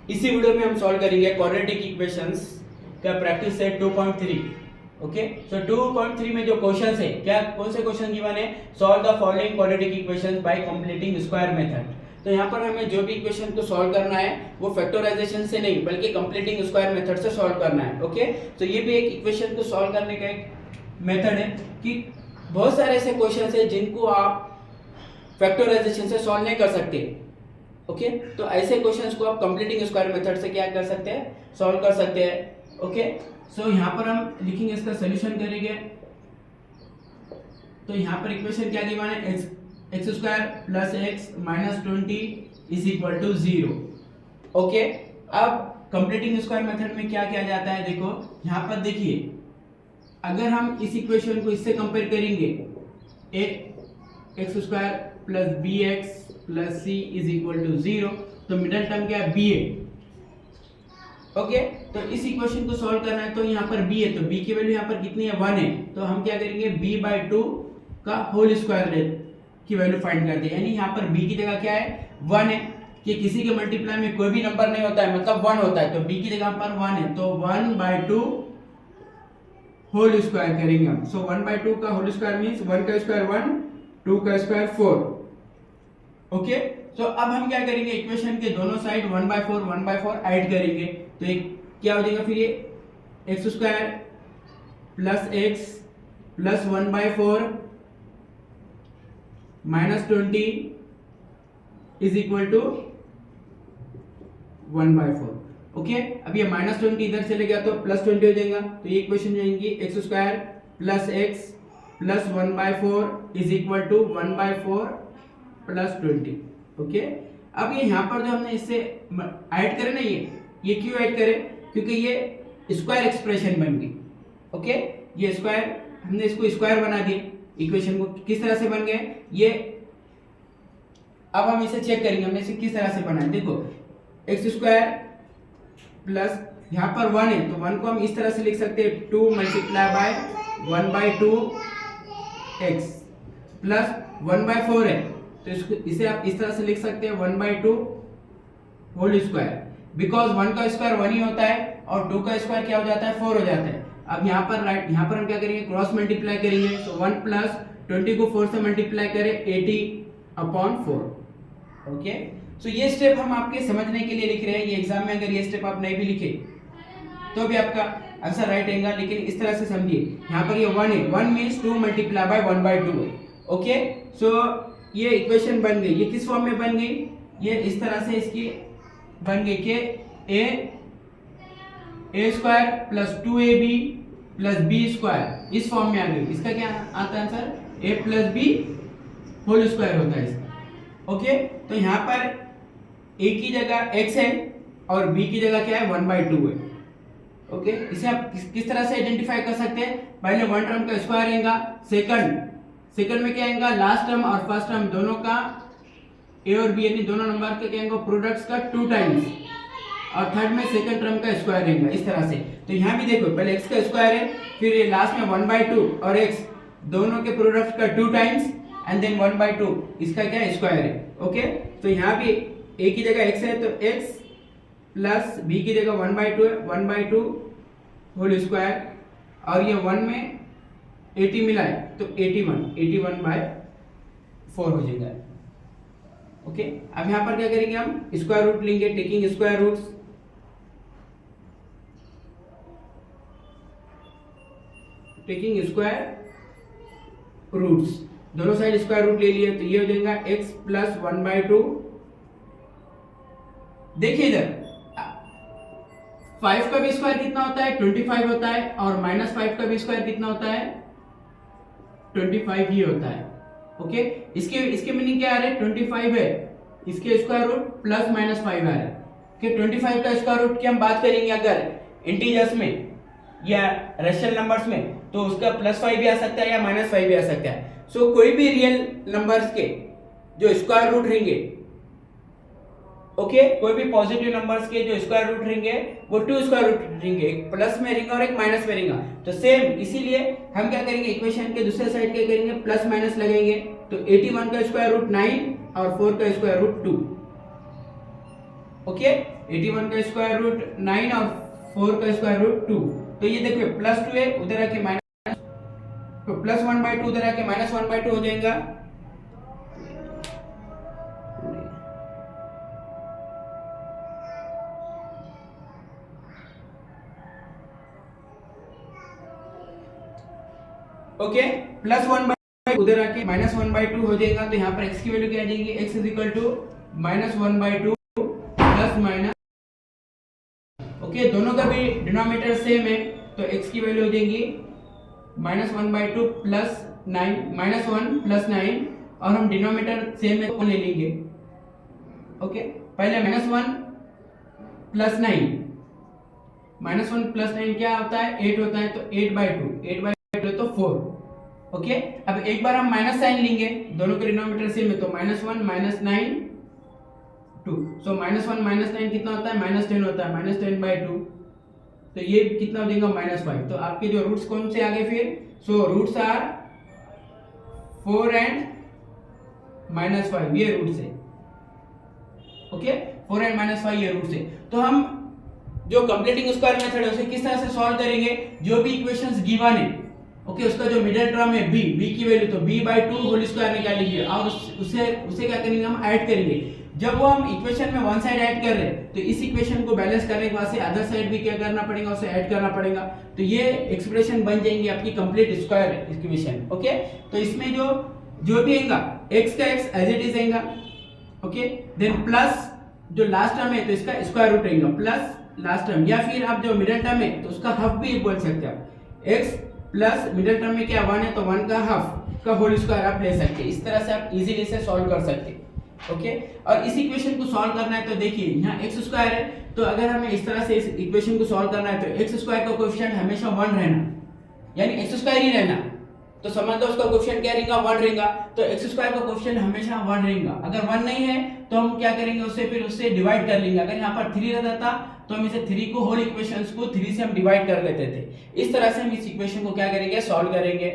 इसी वीडियो में हम सॉल्व करेंगे क्वाड्रेटिक इक्वेशंस का प्रैक्टिस सेट 2.3। ओके, सो 2.3 में जो क्वेश्चंस है, क्या कौन से क्वेश्चन गिवन है? Solve the following quadratic equations bye completing square method. तो यहाँ पर हमें जो भी इक्वेशन को सॉल्व करना है वो फैक्टराइजेशन से नहीं बल्कि कंप्लीटिंग स्क्वायर मेथड से सॉल्व करना है। ओके, तो ये भी एक इक्वेशन को सॉल्व करने का एक मेथड है कि बहुत सारे ऐसे क्वेश्चंस है जिनको आप फैक्टराइजेशन से सॉल्व नहीं कर सकते। ओके, तो ऐसे क्वेश्चंस को आप कंप्लीटिंग स्क्वायर मेथड से क्या कर सकते हैं? सॉल्व कर सकते हैं। ओके, सो यहाँ पर हम लिखेंगे, इसका सॉल्यूशन करेंगे। तो यहाँ पर इक्वेशन क्या गिवन है? X square plus X minus 20 is equal to 0। Okay, अब कंप्लीटिंग स्क्वायर मेथड में क्या किया जाता है? देखो यहाँ पर देखिए, अगर हम इस इक्वेशन को इससे कंपेयर करेंगे, X square plus B X plus C is equal to 0, तो मिडिल टर्म क्या है? बी है। ओके, तो इस इक्वेशन को सॉल्व करना है तो यहाँ पर b है, तो b की वैल्यू यहाँ पर कितनी है? 1 है। तो हम क्या करेंगे? b/2 का होल स्क्वायर की वैल्यू फाइंड करते हैं, यानी यहाँ पर b की जगह क्या है? 1 है। कि किसी के मल्टीप्लाई में कोई भी नंबर नहीं होता है, मतलब 1 होता है, तो b की जगह पर 1 है, तो 1/2 होल स्क्वायर करेंगे हम। सो 1/2 का होल स्क्वायर मींस 1 का स्क्वायर 1, 2 का स्क्वायर 4। ओके, तो अब हम क्या करेंगे? इक्वेशन के दोनों साइड 1/4 ऐड करेंगे, तो एक क्या हो जाएगा? फिर ये X square plus X plus 1/4 minus 20 is equal to 1/4। Okay, अब ये माइनस 20 इधर चले गया तो प्लस 20 हो जाएगा, तो ये इक्वेशन जाएंगी X square plus X plus 1/4 is equal to 1/4 plus 20। Okay, अब ये यहाँ पर जो हमने इससे ऐड करे ना, ये क्यों ऐड करे? क्योंकि ये स्क्वायर एक्सप्रेशन बन गई। ओके, ये स्क्वायर, हमने इसको स्क्वायर बना दिए। इक्वेशन को किस तरह से बन गए ये? अब हम इसे चेक करेंगे हमने इसे किस तरह से बनाया। देखो, एक्स स्क्वायर प्लस यहाँ पर 1 है, तो 1 को हम इस तरह से लिख सकते हैं 2 मल्टीप्लाई बाय 1/2 एक्स प्लस 1/4 है, तो इसको इसे आप इस तरह से लिख सकते हैं 1/2 होल स्क्वायर, बिकॉज 1 का स्क्वायर 1 ही होता है और 2 का स्क्वायर क्या हो जाता है? 4 हो जाता है। अब यहाँ पर राइट, यहाँ पर हम क्या करेंगे? क्रॉस मल्टीप्लाई करेंगे, तो 1 प्लस 20 को 4 से मल्टीप्लाई करें 80/4। ओके, सो ये स्टेप हम आपके समझने के लिए लिख रहे हैं। ये एग्जाम में अगर ये स्टेप आप नहीं भी लिखे तो भी आपका आंसर राइट आएगा, लेकिन इस तरह से समझिए। यहाँ पर ये 1 है, 1 मींस 2 मल्टीप्लाई बाय 1/2 है। ओके, सो ये इक्वेशन बन गई। ये किस फॉर्म में बन गई? ये इस तरह से इसकी बन गई कि A square plus 2ab plus B square इस फॉर्म में आ गई। इसका क्या आता है answer? a plus B whole square होता है इसका। ओके, तो यहाँ पर a की जगह x है और b की जगह क्या है? 1/2 है। ओके, इसे आप किस तरह से आइडेंटिफाई कर सकते हैं? पहले वन टर्म का स्क्वायर आएगा, सेकंड में क्या आएगा? लास्ट टर्म और फर्स्ट टर्म दोनों का a और b यानी दोनों नंबर के क्या आएगा? प्रोडक्ट्स का 2 टाइम्स, और थर्ड में सेकंड टर्म का स्क्वायर रहेगा इस तरह से। तो यहाँ भी देखो, पहले x का स्क्वायर है, फिर ये लास्ट में 1/2 और x दोनों के प्रोडक्ट्स का 2 टाइम्स एंड देन 1/2 इसका क्या है? स्क्वायर है। ओके, तो यहाँ भी a की जगह x है, तो x प्लस b की जगह 1/2 है, 1/2 होल स्क्वायर, और ये 1 में 80 मिला है तो 81/4 हो जाएगा। ओके, अब यहाँ पर क्या करेंगे? हम स्क्वायर रूट लेंगे, taking square roots. Taking square roots, दोनों साइड स्क्वायर रूट ले लिए, तो ये हो जाएगा x प्लस 1/2। देखिए इधर 5 का भी स्क्वायर कितना होता है? 25 होता है, और -5 का भी स्क्वायर कितना होता है? 25 ही होता है। ओके, इसके मीनिंग क्या आ रहा है? 25 है, इसके स्क्वायर रूट प्लस माइनस 5 आ रहा है। कि 25 का स्क्वायर रूट की हम बात करेंगे अगर इंटीजर्स में या रेशनल नंबर्स में, तो उसका +5 भी आ सकता है या -5 भी आ सकता है। सो कोई भी रियल नंबर्स के जो स्क्वायर रूट रहेंगे, ओके, कोई भी पॉजिटिव नंबर्स के जो स्क्वायर रूट रहेंगे वो 2 स्क्वायर रूट रहेंगे, एक प्लस में रहेगा और एक माइनस में रहेगा। तो सेम इसीलिए हम क्या करेंगे? इक्वेशन के दूसरे साइड क्या करेंगे? प्लस माइनस लगाएंगे, तो 81 का स्क्वायर रूट 9 और 4 का स्क्वायर रूट 2। ओके 81 का स्क्वायर रूट 9 और 4 का स्क्वायर रूट 2। तो ये देखिए प्लस 2 है, उधर आके माइनस, तो प्लस 1/2 उधर आके माइनस 1/2 हो जाएगा। ओके प्लस 1/2 उधर आके माइनस 1/2 हो जाएगा। तो यहाँ पर x की वैल्यू क्या आ जाएगी, x is equal to minus 1/2 plus minus, okay दोनों का भी डिनोमिनेटर सेम है, तो x की वैल्यू हो जाएगी माइनस 1/2 प्लस 9 माइनस 1 प्लस 9, और हम डिनोमिनेटर सेम है तो ले लेंगे। ओके पहले माइनस 1 प्लस 9, माइनस 1 प्लस 9 क्या होता है, 8 होता है, तो 8/2 तो 4। ओके अब एक बार हम माइनस साइन लेंगे, दोनों के डिनोमिनेटर सेम है, तो minus 1 minus 9 2, so minus 1 minus 9 कितना होता है, माइनस 10 होता है, माइनस 10/2, तो ये कितना हो जाएगा माइनस 5। तो आपके जो रूट्स कौन से आगे फिर, so roots are 4 and minus 5, ये रूट्स है। ओके 4 एंड माइनस 5 ये रूट्स है। तो हम जो कंप्लीटिंग स्क्वायर मेथड है उसे किस तरह से सॉल्व करेंगे, जो भी इक्वेशंस गिवन है, ओके उसका जो मिडिल टर्म है b की वैल्यू, तो b/2 होल स्क्वायर निकालेंगे और उसे क्या करेंगे, हम ऐड करेंगे। जब वो हम इक्वेशन में वन साइड ऐड कर रहे हैं, तो इस इक्वेशन को बैलेंस करने के बाद से अदर साइड भी क्या करना पड़ेगा, उसे ऐड करना पड़ेगा, तो ये एक्सप्रेशन बन जाएंगी आपकी कंप्लीट स्क्वायर इक्वेशन। ओके तो इसमें जो भी आएगा x का x एज इट इज आएगा, ओके देन प्लस जो लास्ट टर्म है तो इसका स्क्वायर रूट रहेगा प्लस लास्ट टर्म, या फिर आप जो मिडिल टर्म है तो उसका हाफ भी बोल सकते हैं आप, x प्लस मिडिल टर्म में क्या 1 है तो 1 का हाफ का होल स्क्वायर आप ले सकते हैं। इस तरह से आप इजीली इसे सॉल्व कर सकते हैं। ओके और इस इक्वेशन को सॉल्व करना है तो देखिए यहाँ x स्क्वायर है, तो अगर हमें इस तरह से इस इक्वेशन को सॉल्व करना है तो x स्क्वायर का कोएफिशिएंट हमेशा 1 रहना, यानी x स्क्वायर ही रहना, तो समझ लो उसका कोएफिशिएंट क्या रहेगा 1 रहेगा, तो x स्क्वायर का कोएफिशिएंट हमेशा 1 रहेगा। अगर 1 नहीं है तो हम क्या करेंगे, उससे डिवाइड कर लेंगे। अगर यहाँ पर 3 रहता था तो हम इसे 3 को होल इक्वेशंस को 3 से हम डिवाइड कर लेते थे। इस तरह से हम इस इक्वेशन को क्या करेंगे, सॉल्व करेंगे।